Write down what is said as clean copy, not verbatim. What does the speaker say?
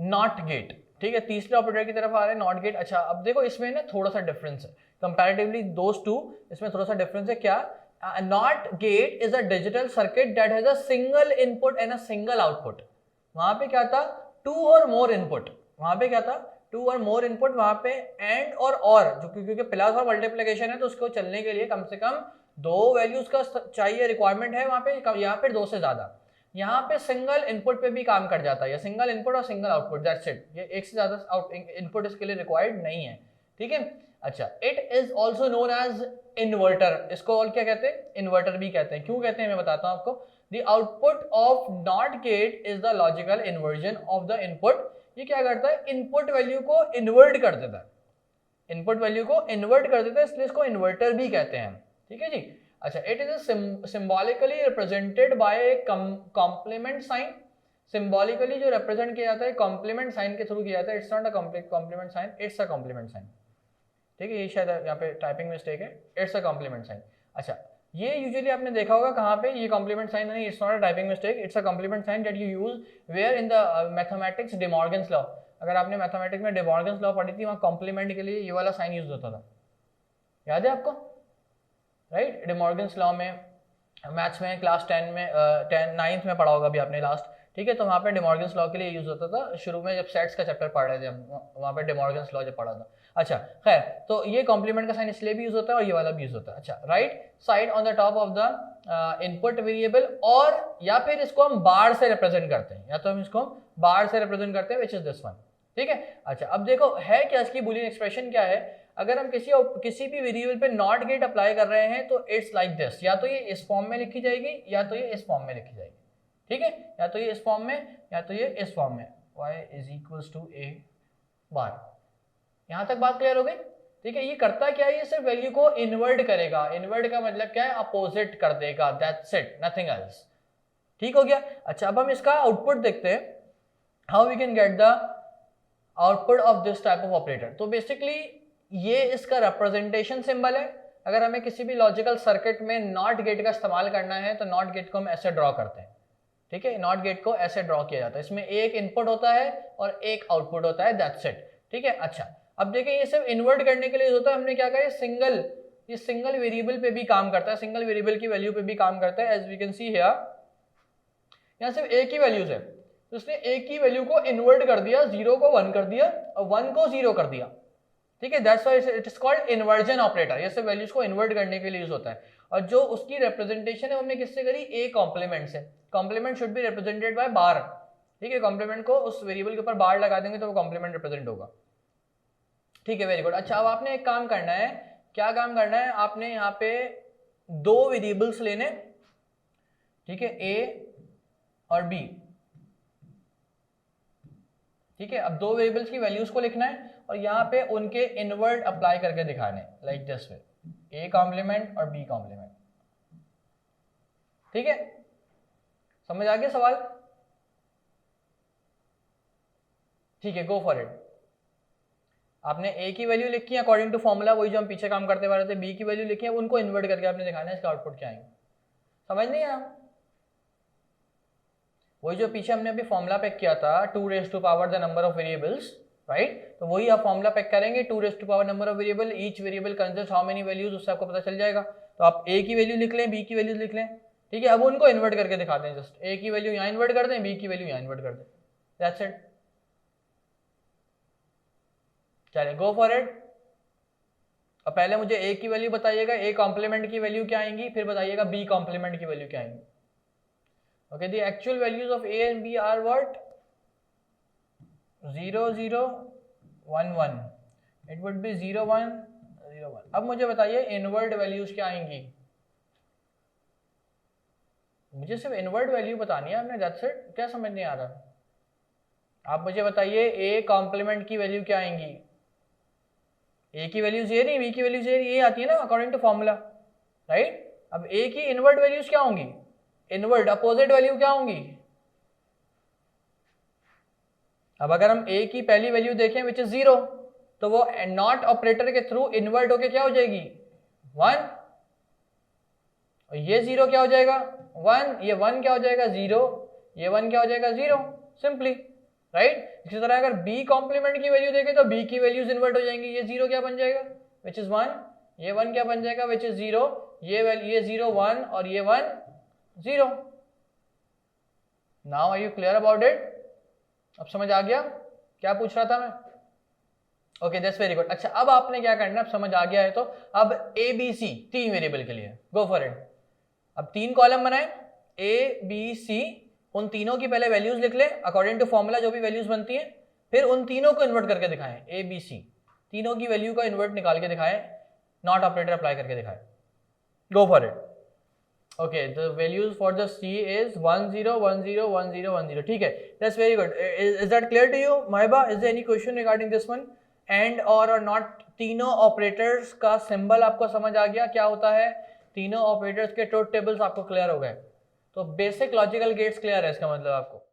Not gate, ठीक है, तीसरे ऑपरेटर की तरफ आ रहे हैं नॉट गेट। अच्छा अब देखो इसमें ना थोड़ा सा डिफरेंस है कंपैरेटिवली दोस टू, इसमें थोड़ा सा डिफरेंस है। क्या? Not gate is a digital circuit that has a single input and a single output. वहां पे क्या था? टू और मोर इनपुट। वहां पे क्या था? टू और मोर इनपुट। वहां पे एंड और जो क्योंकि प्लस और मल्टीप्लिकेशन है तो उसको चलने के लिए कम से कम दो वैल्यूज का चाहिए, रिक्वायरमेंट है वहां पे, या फिर दो से ज्यादा। यहाँ पे सिंगल इनपुट पे भी काम कर जाता है, या सिंगल इनपुट और सिंगल आउटपुट, दैट्स इट। ये एक से ज्यादा इनपुट इसके लिए रिक्वायर्ड नहीं है, ठीक है। अच्छा, it is also known as inverter. इसको और क्या कहते हैं? इन्वर्टर भी कहते हैं। क्यों कहते हैं मैं बताता हूं आपको। The output of not gate is the logical inversion of the input. ये क्या करता है? इनपुट वैल्यू को इन्वर्ट कर देता है, इनपुट वैल्यू को इन्वर्ट कर देता है, इसलिए इसको इन्वर्टर भी कहते हैं, ठीक है जी। अच्छा, it is symbolically represented by a complement sign. Symbolically जो रिप्रेजेंट किया जाता है कॉम्प्लीमेंट साइन के थ्रू किया जाता है। It's not a complement sign, it's a complement sign, ठीक है। ये शायद यहाँ पे टाइपिंग मिस्टेक है, इट्स अ कॉम्प्लीमेंट साइन। अच्छा, ये यूजुअली आपने देखा होगा कहाँ पे, ये कॉम्प्लीमेंट साइन नहीं, it's not a typing mistake, it's a complement sign that you use where in the mathematics De Morgan's law. अगर आपने मैथमेटिक्स में डे मॉर्गन्स लॉ पढ़ी थी, वहाँ कॉम्प्लीमेंट के लिए ये वाला साइन यूज होता था, याद है आपको? राइट, डे मॉर्गन्स लॉ में मैथ्स में क्लास 10 में 9th में पढ़ा होगा अभी आपने लास्ट, ठीक है। तो वहाँ पे डे मॉर्गन्स लॉ के लिए यूज होता था शुरू में, जब सेट्स का चैप्टर पढ़ रहे थे हम, वहाँ पे डे मॉर्गन्स लॉ जब पढ़ा था। अच्छा खैर, तो ये कॉम्प्लीमेंट का साइन इसलिए भी यूज होता है और ये वाला भी यूज होता है। अच्छा, right side on the top of the input variable, और या फिर इसको हम बार से रिप्रेजेंट करते हैं, या तो हम इसको बार से रिप्रेजेंट करते हैं, विच इज दिस वन, ठीक है। अच्छा, अब देखो है क्या इसकी बूलियन एक्सप्रेशन क्या है। अगर हम किसी भी वेरिएबल पे नॉट गेट अप्लाई कर रहे हैं तो इट्स लाइक दिस, या तो ये इस फॉर्म में लिखी जाएगी या तो ये इस फॉर्म में लिखी जाएगी, ठीक है। या तो ये इस फॉर्म में या तो ये इस फॉर्म में, y इज इक्वल्स टू ए बार। यहां तक बात क्लियर हो गई, ठीक है। ये करता क्या है? ये सिर्फ वैल्यू को इन्वर्ट करेगा। इन्वर्ट का मतलब क्या है? अपोजिट कर देगा, दैट्स इट, नथिंग एल्स, ठीक हो गया। अच्छा, अब हम इसका आउटपुट देखते हैं, how we can get the output of this type of operator. तो बेसिकली ये इसका रिप्रेजेंटेशन सिंबल है। अगर हमें किसी भी लॉजिकल सर्किट में नॉट गेट का इस्तेमाल करना है तो नॉट गेट को हम ऐसे ड्रॉ करते हैं, ठीक है। नॉट गेट को ऐसे ड्रॉ किया जाता है, इसमें एक इनपुट होता है और एक आउटपुट होता है, दैट्स इट, ठीक है। अच्छा, अब देखिए ये सिर्फ इन्वर्ट करने के लिए होता है। हमने क्या कहा, ये सिंगल वेरिएबल पे भी काम करता है, सिंगल वेरिएबल की वैल्यू पे भी काम करता है। As we can see here, यहाँ सिर्फ एक ही वैल्यूज है, तो उसने एक ही वैल्यू को इन्वर्ट कर दिया, 0 को 1 कर दिया और 1 को 0 कर दिया, ठीक है। That's why it is called inversion operator. ये सब वैल्यूज को इन्वर्ट करने के लिए यूज होता है। और जो उसकी रिप्रेजेंटेशन है हमने किससे करी? ए कॉम्प्लीमेंट से। Complement should be represented by bar, ठीक है। कॉम्प्लीमेंट को उस वेरिएबल के ऊपर बार लगा देंगे तो वो कॉम्प्लीमेंट रिप्रेजेंट होगा, ठीक है। Very good. अच्छा, अब आपने एक काम करना है। क्या काम करना है? आपने यहाँ पे दो वेरिएबल्स लेने, ठीक है, ए और बी, ठीक है। अब दो वेरिएबल्स की वैल्यूज को लिखना है और यहाँ पे उनके इनवर्ट अप्लाई करके दिखाने, like this way, A complement और बी कॉम्प्लीमेंट, ठीक है। समझ आ गया सवाल? ठीक है, गो फॉर इट। आपने ए की वैल्यू लिखी है अकॉर्डिंग टू फॉर्मूला, वही जो हम पीछे काम करते रहे थे। बी की वैल्यू लिखी है, उनको इन्वर्ट करके आपने दिखाना है, इसका आउटपुट क्या आएगा। समझ नहीं आया? वही जो पीछे हमने अभी फॉर्मूला पैक किया था, 2 raised to power the number of variables, right. तो वही आप फॉर्मूला पैक करेंगे, 2 raised to power number of variable, each variable consist how many values, उससे आपको पता चल जाएगा। तो आप ए की वैल्यू लिख लें, बी की वैल्यूज लिख लें, ठीक है। अब उनको इन्वर्ट करके दिखाते हैं, जस्ट ए की वैल्यू यहाँ इन्वर्ट कर दें, बी की वैल्यू यहाँ इन्वर्ट कर दें, दैट्स इट। चलिए, गो फॉर इट। अब पहले मुझे ए की वैल्यू बताइएगा, ए कॉम्प्लीमेंट की वैल्यू क्या आएंगी, फिर बताइएगा बी कॉम्प्लीमेंट की वैल्यू क्या आएंगी। Okay, the actual values of A and B are what? 0, 0, 1, 1. It would be 0, 1, 0, 1. अब मुझे बताइए इनवर्ट वैल्यूज क्या आएंगी। मुझे सिर्फ इनवर्ट वैल्यू बतानी है आपने, दैट्स इट। क्या समझ नहीं आ रहा? आप मुझे बताइए ए कॉम्प्लीमेंट की वैल्यू क्या आएंगी। ए की वैल्यूज ये नहीं, बी की वैल्यूज ये आती है ना अकॉर्डिंग टू फॉर्मूला, राइट। अब ए की इनवर्ट वैल्यूज क्या होंगी? इनवर्ट अपोजिट वैल्यू क्या होंगी? अब अगर हम a की पहली वैल्यू देखें विच इज 0, तो वो नॉट ऑपरेटर के थ्रू इन्वर्ट होके क्या हो जाएगी? 1। और ये 0 क्या हो जाएगा? 1। ये 1 क्या हो जाएगा? 0। ये 1 क्या हो जाएगा? 0, सिंपली। राइट। इसी तरह अगर b कॉम्प्लीमेंट की वैल्यू देखें तो b की वैल्यूज इन्वर्ट हो जाएंगी, ये 0 क्या बन जाएगा विच इज 1, ये 1 क्या बन जाएगा विच इज 0, ये 0 1 और ये 1 0। Now are you clear about it? अब समझ आ गया क्या पूछ रहा था मैं? Okay that's very good. अच्छा अब आपने क्या करना है, अब समझ आ गया है तो अब ए बी सी 3 वेरिएबल के लिए गो फॉर इट। अब 3 कॉलम बनाए ए बी सी, उन तीनों की पहले वैल्यूज लिख ले अकॉर्डिंग टू फॉर्मूला जो भी वैल्यूज बनती है, फिर उन तीनों को इन्वर्ट करके दिखाएं, ए बी सी तीनों की वैल्यू का इन्वर्ट निकाल के दिखाएं, नॉट ऑपरेटर अप्लाई करके दिखाएं। Go for it. Okay, the values for the C is 1 0 1 0 1 0 1 0. ठीक है, that's very good. Is that clear to you, Mahba? Is there any question regarding this one? And or not तीनों operators का symbol आपको समझ आ गया क्या होता है, तीनों ऑपरेटर्स के ट्रुथ टेबल्स आपको क्लियर हो गए, तो बेसिक लॉजिकल गेट्स क्लियर है इसका मतलब आपको।